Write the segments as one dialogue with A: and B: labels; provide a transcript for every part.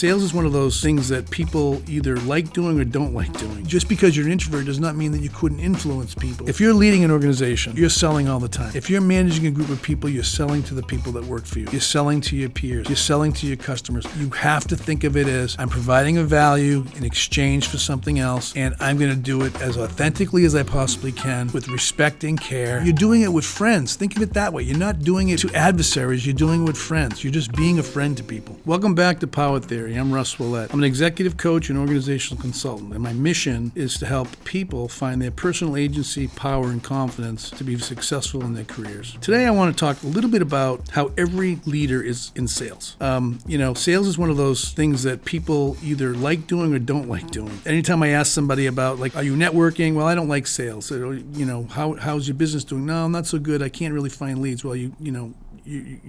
A: sales is one of those things that people either like doing or don't like doing. Just because you're an introvert does not mean that you couldn't influence people. If you're leading an organization, you're selling all the time. If you're managing a group of people, you're selling to the people that work for you. You're selling to your peers. You're selling to your customers. You have to think of it as, I'm providing a value in exchange for something else, and I'm going to do it as authentically as I possibly can with respect and care. You're doing it with friends. Think of it that way. You're not doing it to adversaries. You're doing it with friends. You're just being a friend to people. Welcome back to Power Theory. I'm Russ Ouellette. I'm an executive coach and organizational consultant, and my mission is to help people find their personal agency, power, and confidence to be successful in their careers. Today, I want to talk a little bit about how every leader is in sales. Sales is one of those things that people either like doing or don't like doing. Anytime I ask somebody about, like, are you networking? Well, I don't like sales. How's your business doing? No, not so good. I can't really find leads. Well, you're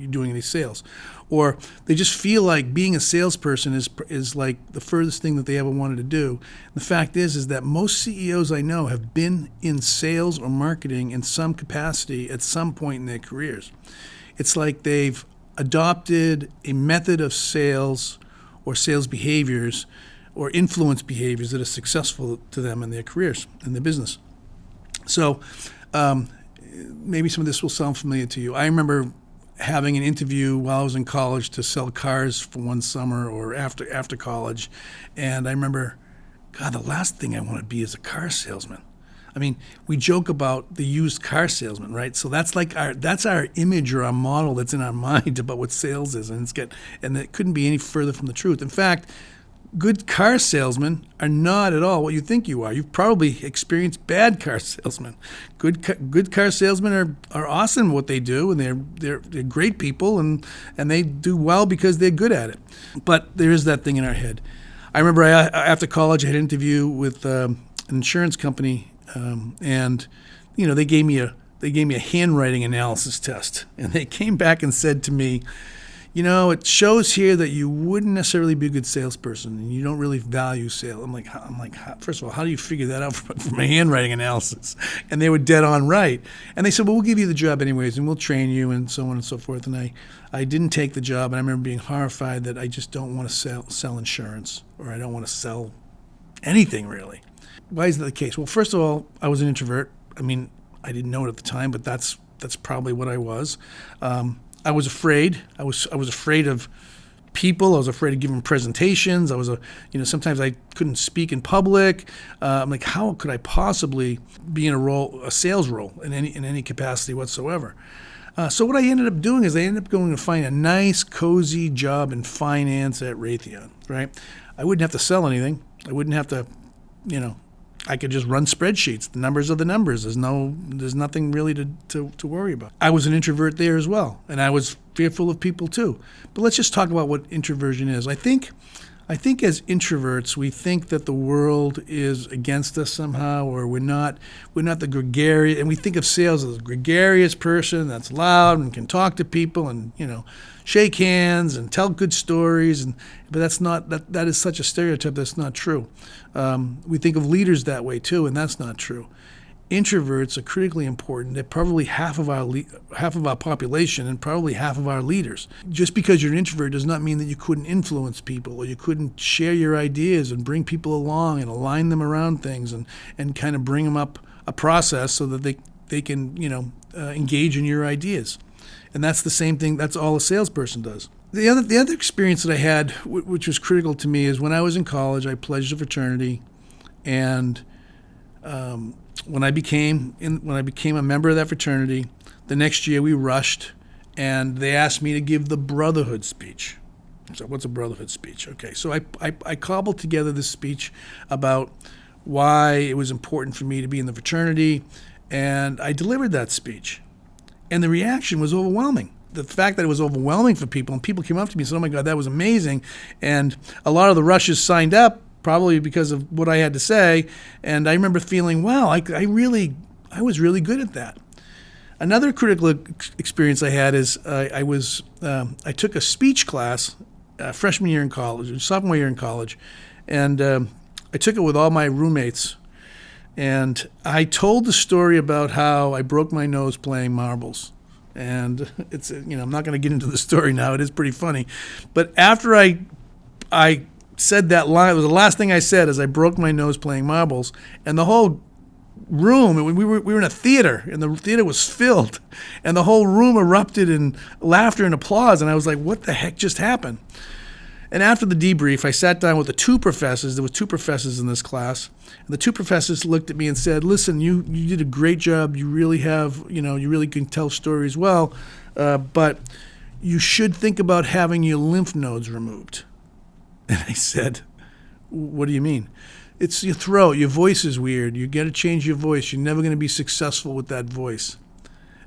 A: doing any sales. Or they just feel like being a salesperson is like the furthest thing that they ever wanted to do. The fact is that most CEOs I know have been in sales or marketing in some capacity at some point in their careers. It's like they've adopted a method of sales or sales behaviors or influence behaviors that are successful to them in their careers, in their business. So maybe some of this will sound familiar to you. I remember having an interview while I was in college to sell cars for one summer or after college. And I remember, God, the last thing I want to be is a car salesman. I mean, we joke about the used car salesman, right? So that's our image or our model that's in our mind about what sales is, and it couldn't be any further from the truth. In fact, good car salesmen are not at all what you think you are. You've probably experienced bad car salesmen. Good car salesmen are awesome at what they do, and they're great people, and they do well because they're good at it. But there is that thing in our head. I remember after college, I had an interview with an insurance company, and they gave me a handwriting analysis test, and they came back and said to me, it shows here that you wouldn't necessarily be a good salesperson, and you don't really value sales. I'm like, first of all, how do you figure that out from a handwriting analysis? And they were dead on right. And they said, well, we'll give you the job anyways, and we'll train you, and so on and so forth. And I didn't take the job, and I remember being horrified that I just don't want to sell insurance, or I don't want to sell anything really. Why is that the case? Well, first of all, I was an introvert. I mean, I didn't know it at the time, but that's probably what I was. I was afraid. I was afraid of people. I was afraid of giving presentations. Sometimes I couldn't speak in public. I'm like, how could I possibly be in a sales role in any capacity whatsoever? So what I ended up doing is I ended up going to find a nice, cozy job in finance at Raytheon. Right? I wouldn't have to sell anything. I wouldn't have to, I could just run spreadsheets. The numbers are the numbers. There's nothing really to worry about. I was an introvert there as well, and I was fearful of people too. But let's just talk about what introversion is. I think as introverts, we think that the world is against us somehow, or we're not the gregarious, and we think of sales as a gregarious person that's loud and can talk to people and shake hands and tell good stories, but that is such a stereotype that's not true. We think of leaders that way too, and that's not true. Introverts are critically important. They're probably half of our population and probably half of our leaders. Just because you're an introvert does not mean that you couldn't influence people, or you couldn't share your ideas and bring people along and align them around things and kind of bring them up a process so that they can engage in your ideas. And that's the same thing. That's all a salesperson does. The other experience that I had, which was critical to me, is when I was in college, I pledged a fraternity, and when I became a member of that fraternity, the next year we rushed, and they asked me to give the brotherhood speech. So what's a brotherhood speech? Okay, so I cobbled together this speech about why it was important for me to be in the fraternity, and I delivered that speech. And the reaction was overwhelming. The fact that it was overwhelming for people, and people came up to me and said, oh my God, that was amazing. And a lot of the rushers signed up probably because of what I had to say. And I remember feeling, wow, I was really good at that. Another critical experience I had is I took a speech class freshman year in college, sophomore year in college, and I took it with all my roommates. And I told the story about how I broke my nose playing marbles. And I'm not going to get into the story now. It is pretty funny. But after I I said that line. It was the last thing I said as I broke my nose playing marbles, and the whole room, we were in a theater, and the theater was filled, and the whole room erupted in laughter and applause, and I was like, what the heck just happened? And after the debrief, I sat down with the two professors. There were two professors in this class, and the two professors looked at me and said, listen, you did a great job. You really have, you really can tell stories well, but you should think about having your lymph nodes removed. And I said, what do you mean? It's your throat. Your voice is weird. You got to change your voice. You're never going to be successful with that voice.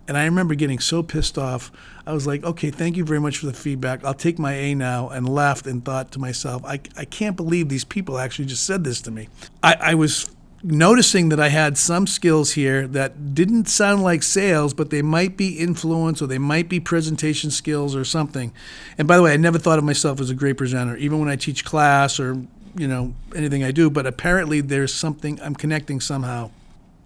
A: And I remember getting so pissed off. I was like, okay, thank you very much for the feedback. I'll take my A now, and laughed and thought to myself, I can't believe these people actually just said this to me. I was noticing that I had some skills here that didn't sound like sales, but they might be influence or they might be presentation skills or something. And by the way, I never thought of myself as a great presenter, even when I teach class or anything I do, but apparently there's something I'm connecting somehow.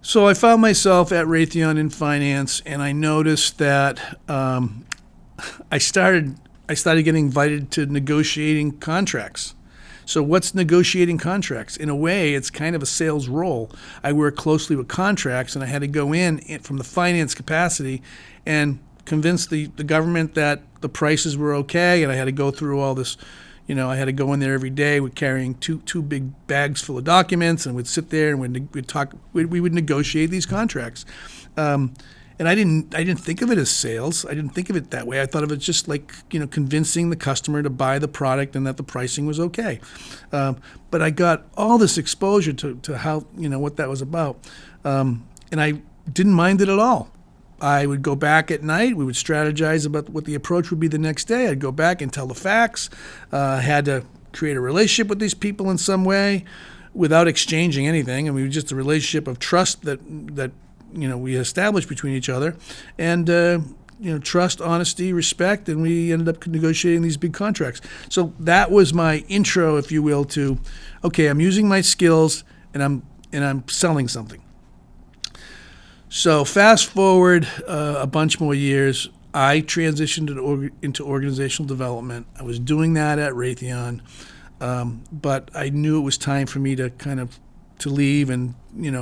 A: So I found myself at Raytheon in finance, and I noticed that I started getting invited to negotiating contracts. So what's negotiating contracts? In a way, it's kind of a sales role. I work closely with contracts, and I had to go in from the finance capacity and convince the government that the prices were okay, and I had to go through all this. I had to go in there every day with carrying two big bags full of documents, and we'd sit there and we'd talk. We would negotiate these contracts, and I didn't think of it as sales. I didn't think of it that way. I thought of it just like convincing the customer to buy the product and that the pricing was okay. But I got all this exposure to how what that was about, and I didn't mind it at all. I would go back at night. We would strategize about what the approach would be the next day. I'd go back and tell the facts. I had to create a relationship with these people in some way without exchanging anything. I mean, it was just a relationship of trust that we established between each other. And, trust, honesty, respect, and we ended up negotiating these big contracts. So that was my intro, if you will, to, okay, I'm using my skills and I'm selling something. So fast forward a bunch more years, I transitioned into organizational development. I was doing that at Raytheon, but I knew it was time for me to to leave and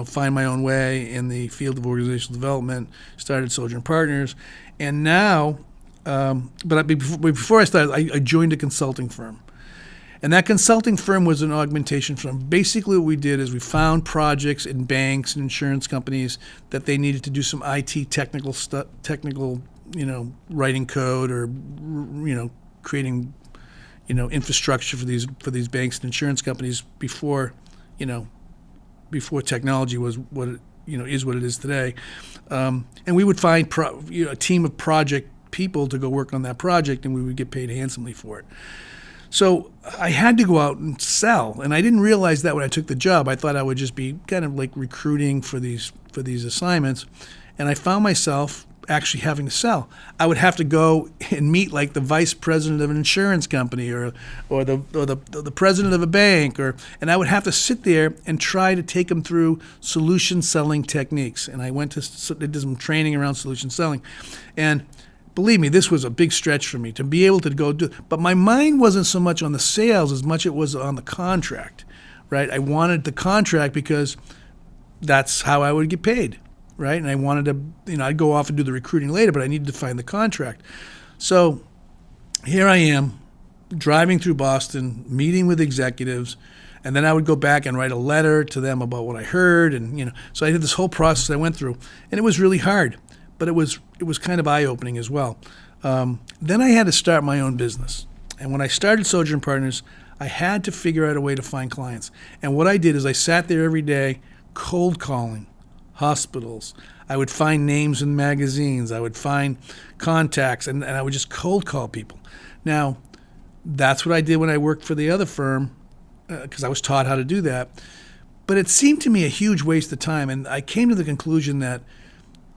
A: find my own way in the field of organizational development. Started Sojourn Partners, and now, but before I started, I joined a consulting firm. And that consulting firm was an augmentation firm. Basically what we did is we found projects in banks and insurance companies that they needed to do some IT technical, writing code or, creating, infrastructure for these banks and insurance companies before technology was what it, is what it is today. And we would find a team of project people to go work on that project, and we would get paid handsomely for it. So I had to go out and sell, and I didn't realize that when I took the job. I thought I would just be kind of like recruiting for these assignments, and I found myself actually having to sell. I would have to go and meet like the vice president of an insurance company or the president of a bank, and I would have to sit there and try to take them through solution selling techniques. And I did some training around solution selling, and believe me, this was a big stretch for me to be able to go do. But my mind wasn't so much on the sales as much it was on the contract, right? I wanted the contract because that's how I would get paid, right? And I wanted to, I'd go off and do the recruiting later, but I needed to find the contract. So here I am driving through Boston, meeting with executives, and then I would go back and write a letter to them about what I heard. And, so I did this whole process I went through, and it was really hard. But it was kind of eye-opening as well. Then I had to start my own business. And when I started Sojourn Partners, I had to figure out a way to find clients. And what I did is I sat there every day cold calling hospitals. I would find names in magazines. I would find contacts, and I would just cold call people. Now, that's what I did when I worked for the other firm because I was taught how to do that. But it seemed to me a huge waste of time. And I came to the conclusion that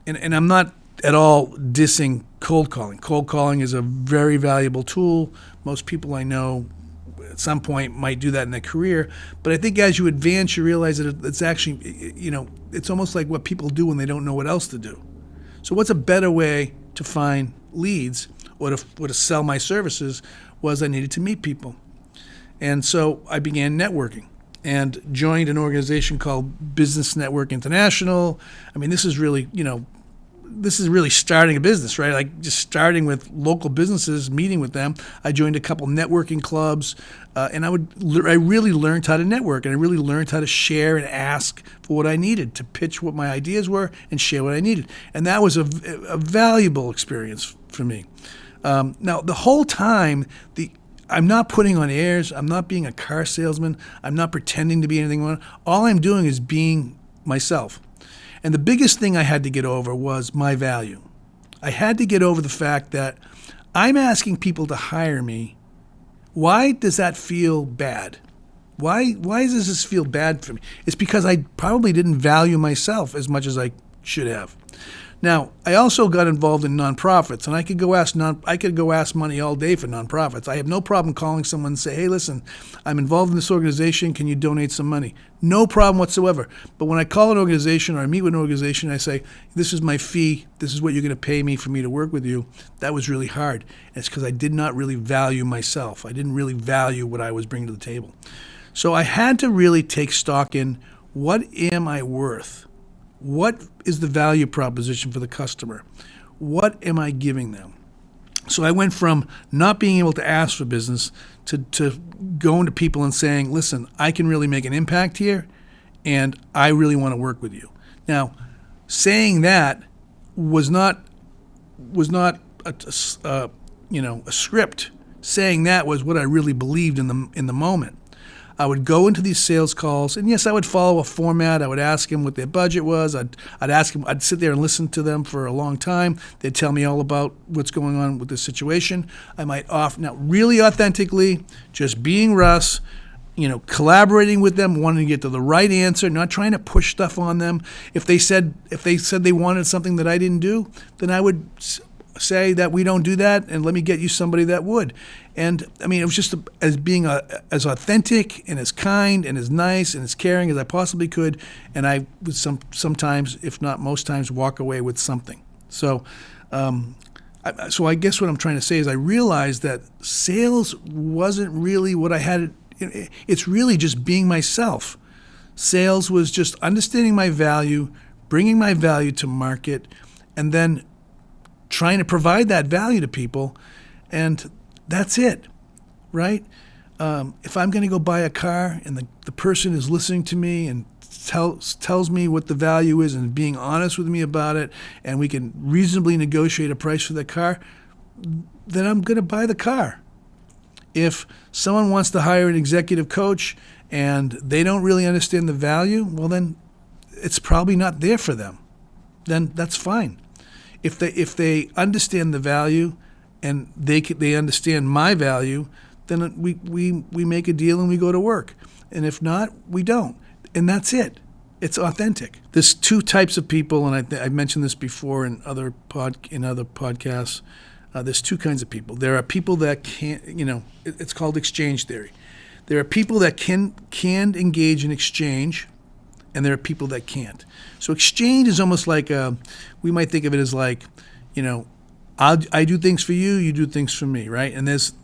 A: And I'm not at all dissing cold calling. Cold calling is a very valuable tool. Most people I know at some point might do that in their career. But I think as you advance, you realize that it's actually, it's almost like what people do when they don't know what else to do. So what's a better way to find leads or to sell my services was I needed to meet people. And so I began networking and joined an organization called Business Network International. I mean, this is really, this is really starting a business, right? Like just starting with local businesses, meeting with them. I joined a couple networking clubs, and I really learned how to network, and I really learned how to share and ask for what I needed, to pitch what my ideas were and share what I needed. And that was a valuable experience for me. Now, the whole time, I'm not putting on airs. I'm not being a car salesman. I'm not pretending to be anything. All I'm doing is being myself. And the biggest thing I had to get over was my value. I had to get over the fact that I'm asking people to hire me. Why does that feel bad? Why does this feel bad for me? It's because I probably didn't value myself as much as I should have. Now, I also got involved in nonprofits, and I could go ask money all day for nonprofits. I have no problem calling someone and say, hey, listen, I'm involved in this organization. Can you donate some money? No problem whatsoever. But when I call an organization or I meet with an organization, I say, this is my fee. This is what you're going to pay me for me to work with you. That was really hard. And it's because I did not really value myself. I didn't really value what I was bringing to the table. So I had to really take stock in, what am I worth? What is the value proposition for the customer? What am I giving them? So I went from not being able to ask for business to going to people and saying, listen, I can really make an impact here, and I really want to work with you. Now, saying that was not a script. Saying that was what I really believed in the moment. I would go into these sales calls, and yes, I would follow a format. I would ask them what their budget was. I'd ask them. I'd sit there and listen to them for a long time. They'd tell me all about what's going on with the situation. I might now really authentically, just being Russ, collaborating with them, wanting to get to the right answer, not trying to push stuff on them. If they said they wanted something that I didn't do, then I would say that we don't do that, and let me get you somebody that would. And I mean, it was just as being as authentic and as kind and as nice and as caring as I possibly could. And I would sometimes, if not most times, walk away with something. So, I guess what I'm trying to say is I realized that sales wasn't really what I had. It's really just being myself. Sales was just understanding my value, bringing my value to market, and then trying to provide that value to people, and that's it, right? If I'm going to go buy a car and the person is listening to me and tells me what the value is and being honest with me about it, and we can reasonably negotiate a price for the car, then I'm going to buy the car. If someone wants to hire an executive coach and they don't really understand the value, well, then it's probably not there for them. Then that's fine. If they understand the value and they understand my value, then we make a deal and we go to work. And if not, we don't. And that's it. It's authentic. There's two types of people, and I mentioned this before in other podcasts. There's two kinds of people. There are people that can't, it's called exchange theory. There are people that can engage in exchange, and there are people that can't. So exchange is almost like we might think of it as like, I do things for you, you do things for me, right? And there's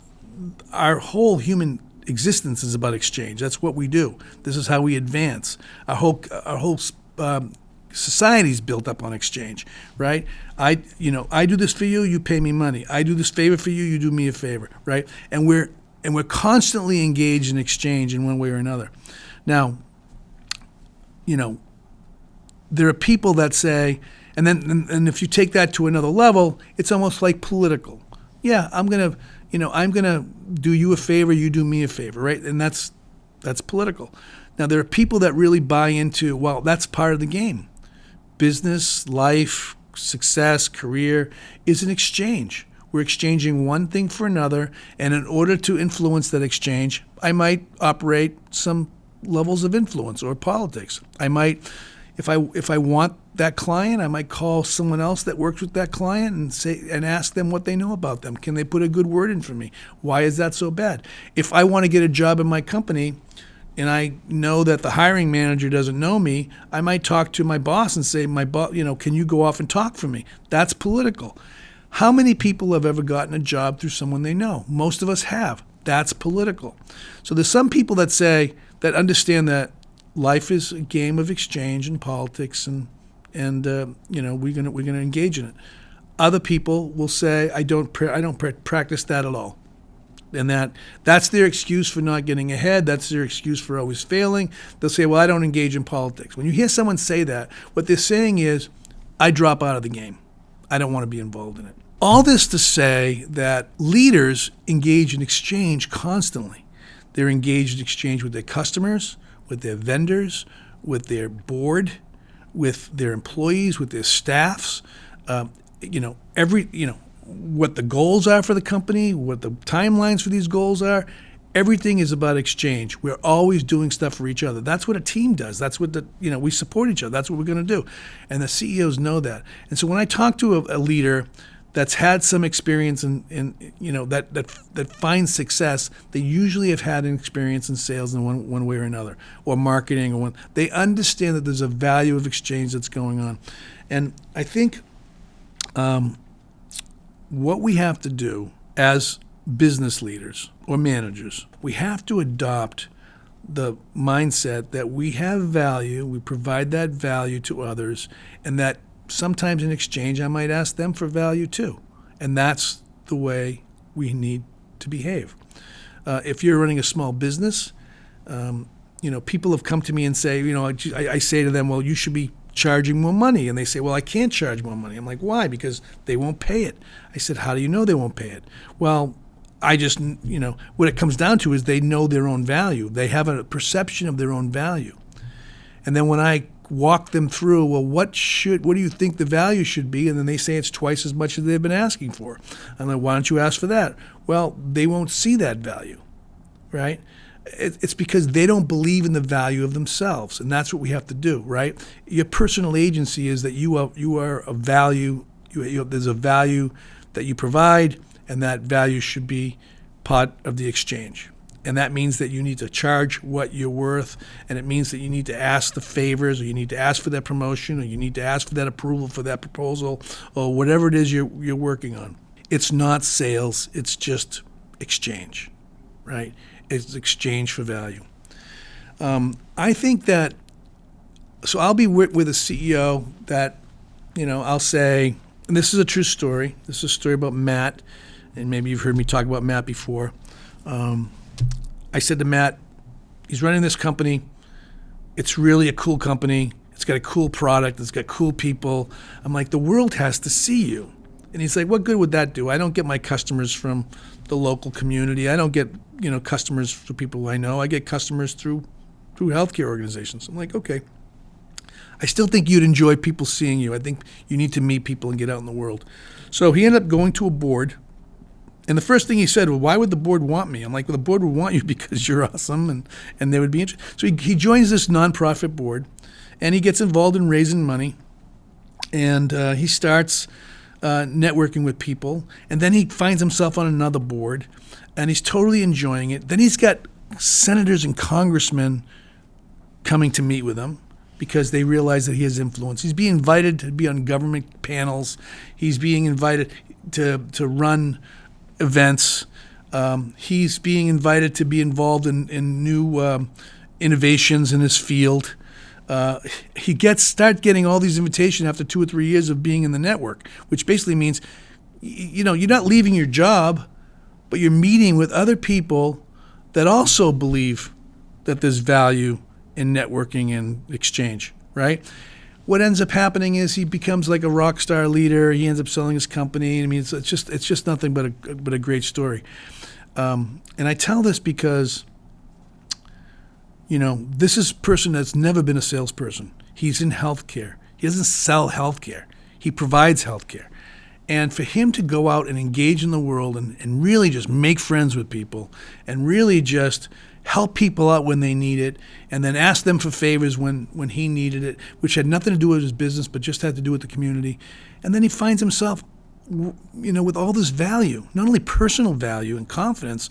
A: our whole human existence is about exchange. That's what we do. This is how we advance. Our whole society is built up on exchange, right? I do this for you, you pay me money. I do this favor for you, you do me a favor, right? And we're constantly engaged in exchange in one way or another. Now, there are people that say, and if you take that to another level, it's almost like political. Yeah, I'm gonna do you a favor, you do me a favor, right? And that's political. Now there are people that really buy into, well, that's part of the game. Business, life, success, career is an exchange. We're exchanging one thing for another, and in order to influence that exchange, I might operate some levels of influence or politics. I might, if I want that client, I might call someone else that works with that client and ask them what they know about them. Can they put a good word in for me? Why is that so bad? If I want to get a job in my company and I know that the hiring manager doesn't know me, I might talk to my boss and say, my boss, can you go off and talk for me? That's political. How many people have ever gotten a job through someone they know? Most of us have. That's political. So there's some people that understand that life is a game of exchange and politics, and we're gonna engage in it. Other people will say, I don't practice that at all. And that's their excuse for not getting ahead. That's their excuse for always failing. They'll say, well, I don't engage in politics. When you hear someone say that, what they're saying is, I drop out of the game. I don't want to be involved in it. All this to say that leaders engage in exchange constantly. They're engaged in exchange with their customers, with their vendors, with their board, with their employees, with their staffs. What the goals are for the company, what the timelines for these goals are. Everything is about exchange. We're always doing stuff for each other. That's what a team does. That's what we support each other. That's what we're going to do. And the CEOs know that. And so when I talk to a leader that's had some experience that finds success, they usually have had an experience in sales in one way or another, or marketing, they understand that there's a value of exchange that's going on. And I think what we have to do as business leaders or managers, we have to adopt the mindset that we have value, we provide that value to others, and that sometimes in exchange I might ask them for value too. And that's the way we need to behave. If you're running a small business, people have come to me and say, I say to them, well, you should be charging more money. And they say, well, I can't charge more money. I'm like, why? Because they won't pay it. I said, how do you know they won't pay it? Well, I just, what it comes down to is they know their own value. They have a perception of their own value. And then when I walk them through, well, what do you think the value should be? And then they say it's twice as much as they've been asking for. I'm like, why don't you ask for that? Well, they won't see that value, right? It's because they don't believe in the value of themselves, and that's what we have to do, right? Your personal agency is that you are a value. There's a value that you provide, and that value should be part of the exchange. And that means that you need to charge what you're worth, and it means that you need to ask the favors, or you need to ask for that promotion, or you need to ask for that approval for that proposal, or whatever it is you're working on. It's not sales, it's just exchange, right? It's exchange for value. I think that, so I'll be with a CEO that, I'll say, and this is a true story. This is a story about Matt, and maybe you've heard me talk about Matt before. I said to Matt, he's running this company. It's really a cool company. It's got a cool product. It's got cool people. I'm like, the world has to see you. And he's like, what good would that do? I don't get my customers from the local community. I don't get, customers through people I know. I get customers through healthcare organizations. I'm like, okay. I still think you'd enjoy people seeing you. I think you need to meet people and get out in the world. So he ended up going to a board. And the first thing he said, well, why would the board want me? I'm like, well, the board would want you because you're awesome and they would be interested. So he joins this nonprofit board, and he gets involved in raising money, and he starts networking with people, and then he finds himself on another board, and he's totally enjoying it. Then he's got senators and congressmen coming to meet with him because they realize that he has influence. He's being invited to be on government panels. He's being invited to run events. He's being invited to be involved in new innovations in his field. He start getting all these invitations after 2 or 3 years of being in the network, which basically means, you're not leaving your job, but you're meeting with other people that also believe that there's value in networking and exchange, right? What ends up happening is he becomes like a rock star leader. He ends up selling his company. I mean, it's just nothing but a great story. And I tell this because, this is a person that's never been a salesperson. He's in healthcare. He doesn't sell healthcare. He provides healthcare. And for him to go out and engage in the world and really just make friends with people and really just help people out when they need it, and then ask them for favors when he needed it, which had nothing to do with his business but just had to do with the community. And then he finds himself, with all this value, not only personal value and confidence,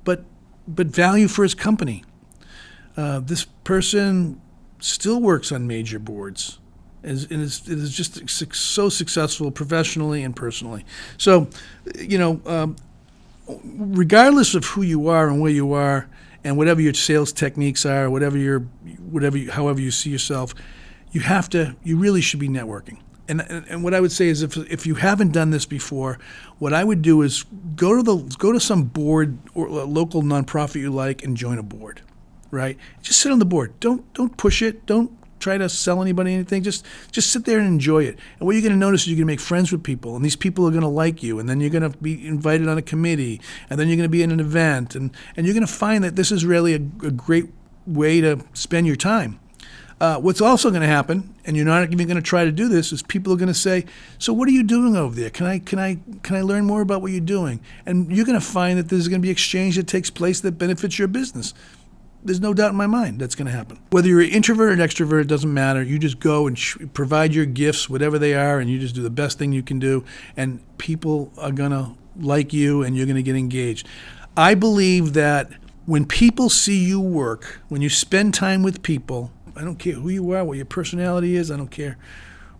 A: but value for his company. This person still works on major boards. It is just so successful professionally and personally. So, regardless of who you are and where you are, and whatever your sales techniques are, however you see yourself, you really should be networking. And what I would say is, if you haven't done this before, what I would do is go to some board or a local nonprofit you like and join a board, right? Just sit on the board. Don't push it. Don't try to sell anybody anything. Just sit there and enjoy it. And what you're going to notice is you're going to make friends with people, and these people are going to like you, and then you're going to be invited on a committee, and then you're going to be in an event, and you're going to find that this is really a great way to spend your time. What's also going to happen, and you're not even going to try to do this, is people are going to say, "So what are you doing over there? Can I learn more about what you're doing?" And you're going to find that there's going to be exchange that takes place that benefits your business. There's no doubt in my mind that's going to happen. Whether you're an introvert or an extrovert, it doesn't matter. You just go and provide your gifts, whatever they are, and you just do the best thing you can do, and people are going to like you, and you're going to get engaged. I believe that when people see you work, when you spend time with people, I don't care who you are, what your personality is, I don't care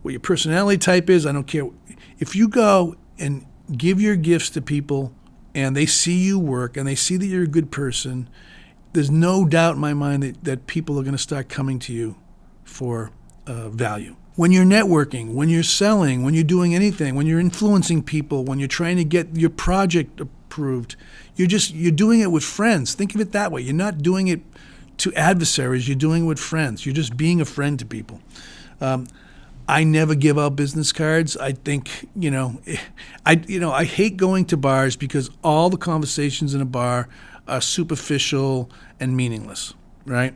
A: what your personality type is, I don't care. If you go and give your gifts to people and they see you work and they see that you're a good person, there's no doubt in my mind that people are going to start coming to you for value. When you're networking, when you're selling, when you're doing anything, when you're influencing people, when you're trying to get your project approved, you're doing it with friends. Think of it that way. You're not doing it to adversaries. You're doing it with friends. You're just being a friend to people. I never give out business cards. I think, I hate going to bars because all the conversations in a bar are superficial and meaningless, right?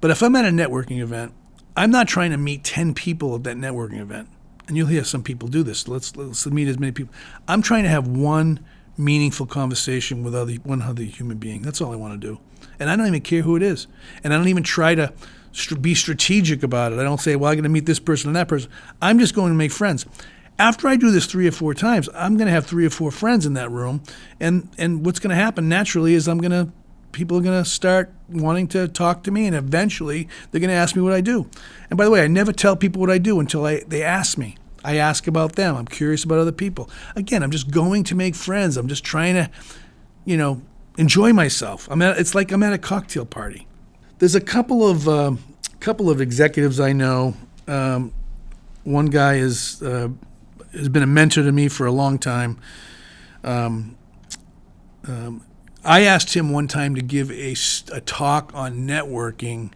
A: But if I'm at a networking event, I'm not trying to meet 10 people at that networking event. And you'll hear some people do this. Let's meet as many people. I'm trying to have one meaningful conversation with one other human being. That's all I want to do. And I don't even care who it is. And I don't even try to be strategic about it. I don't say, well, I'm going to meet this person and that person. I'm just going to make friends. After I do this 3 or 4 times, I'm going to have 3 or 4 friends in that room. And what's going to happen naturally is people are going to start wanting to talk to me, and eventually they're going to ask me what I do. And by the way, I never tell people what I do until they ask me. I ask about them. I'm curious about other people. Again, I'm just going to make friends. I'm just trying to, enjoy myself. It's like I'm at a cocktail party. There's a couple of executives I know. One guy has been a mentor to me for a long time. I asked him one time to give a talk on networking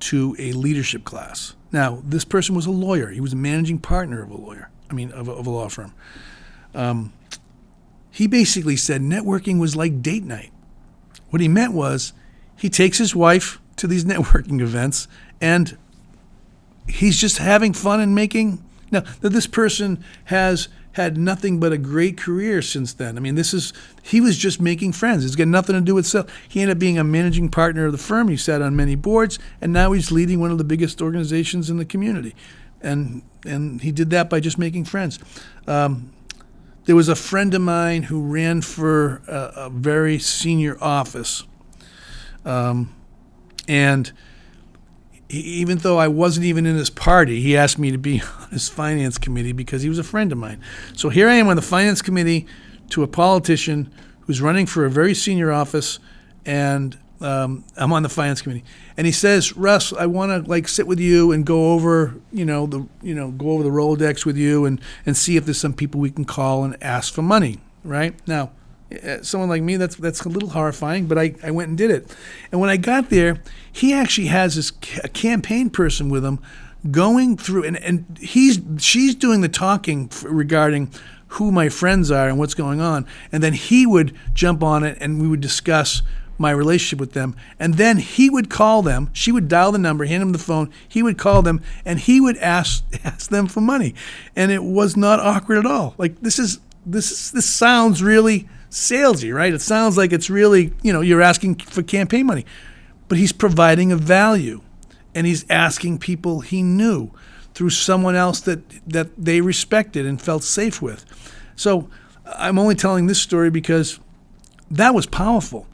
A: to a leadership class. Now, this person was a lawyer. He was a managing partner of a law firm. He basically said networking was like date night. What he meant was he takes his wife to these networking events, and he's just having fun and making. Now, that this person has had nothing but a great career since then. He was just making friends. It's got nothing to do with sales. He ended up being a managing partner of the firm. He sat on many boards, and now he's leading one of the biggest organizations in the community. And he did that by just making friends. There was a friend of mine who ran for a very senior office. And even though I wasn't even in his party, he asked me to be on his finance committee because he was a friend of mine. So here I am on the finance committee to a politician who's running for a very senior office, and I'm on the finance committee. And he says, "Russ, I want to sit with you and go over, go over the Rolodex with you and see if there's some people we can call and ask for money." Right now, someone like me, that's a little horrifying, but I went and did it. And when I got there, he actually has a campaign person with him going through, and she's doing the talking regarding who my friends are and what's going on. And then he would jump on it, and we would discuss my relationship with them. And then he would call them. She would dial the number, hand him the phone. He would call them, and he would ask them for money. And it was not awkward at all. This sounds really salesy, right? It sounds like it's really, you're asking for campaign money. But he's providing a value, and he's asking people he knew through someone else that they respected and felt safe with. So I'm only telling this story because that was powerful.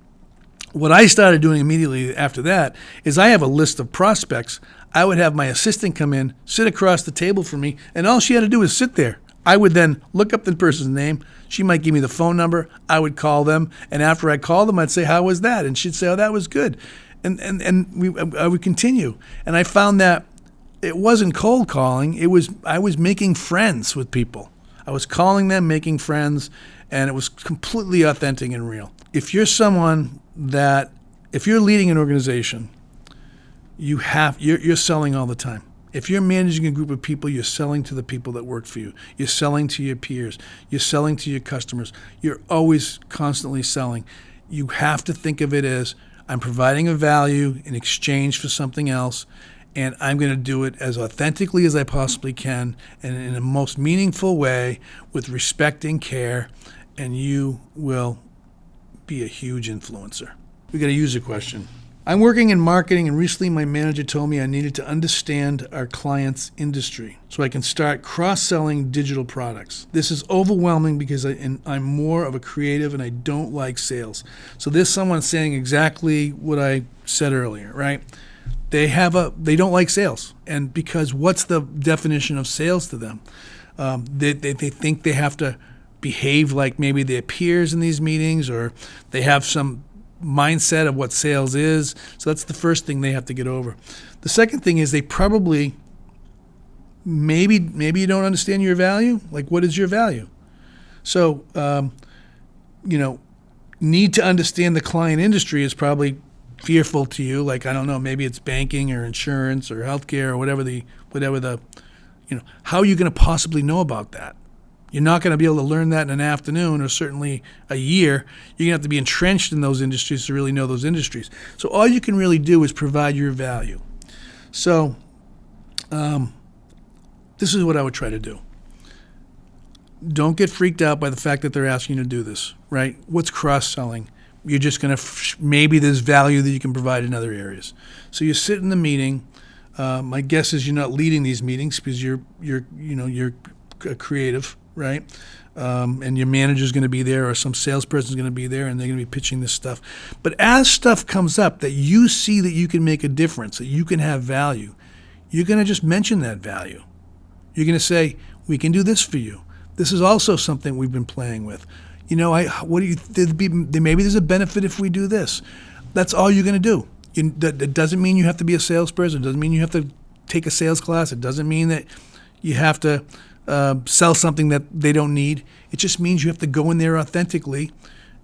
A: What I started doing immediately after that is I have a list of prospects. I would have my assistant come in, sit across the table from me, and all she had to do was sit there. I would then look up the person's name. She might give me the phone number. I would call them. And after I called them, I'd say, how was that? And she'd say, oh, that was good. And I would continue. And I found that it wasn't cold calling. I was making friends with people. I was calling them, making friends, and it was completely authentic and real. If you're leading an organization, you're selling all the time. If you're managing a group of people, you're selling to the people that work for you. You're selling to your peers. You're selling to your customers. You're always constantly selling. You have to think of it as, I'm providing a value in exchange for something else, and I'm going to do it as authentically as I possibly can and in the most meaningful way with respect and care, and you will be a huge influencer. We got a user question. I'm working in marketing, and recently my manager told me I needed to understand our client's industry so I can start cross-selling digital products. This is overwhelming because I'm more of a creative and I don't like sales. So there's someone saying exactly what I said earlier, right? They don't like sales, and because what's the definition of sales to them? They think they have to behave like maybe their peers in these meetings, or they have some mindset of what sales is. So that's the first thing they have to get over. The second thing is they probably maybe you don't understand your value. Like, what is your value? So need to understand the client industry is probably fearful to you. Like, I don't know, maybe it's banking or insurance or healthcare or whatever the how are you going to possibly know about that? You're not going to be able to learn that in an afternoon or certainly a year. You're going to have to be entrenched in those industries to really know those industries. So all you can really do is provide your value. So this is what I would try to do. Don't get freaked out by the fact that they're asking you to do this, right? What's cross-selling? You're just going to maybe there's value that you can provide in other areas. So you sit in the meeting. My guess is you're not leading these meetings because you're creative, right? And your manager's going to be there, or some salesperson's going to be there, and they're going to be pitching this stuff. But as stuff comes up that you see that you can make a difference, that you can have value, you're going to just mention that value. You're going to say, we can do this for you. This is also something we've been playing with. Maybe there's a benefit if we do this. That's all you're going to do. That doesn't mean you have to be a salesperson. It doesn't mean you have to take a sales class. It doesn't mean that you have to sell something that they don't need. It just means you have to go in there authentically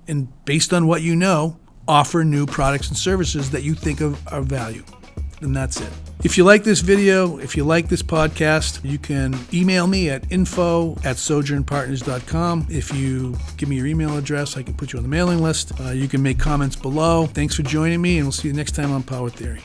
A: and, based on what you know, offer new products and services that you think of are value. And that's it. If you like this video, if you like this podcast, you can email me at info@sojournpartners.com. If you give me your email address, I can put you on the mailing list. You can make comments below. Thanks for joining me, and we'll see you next time on Power Theory.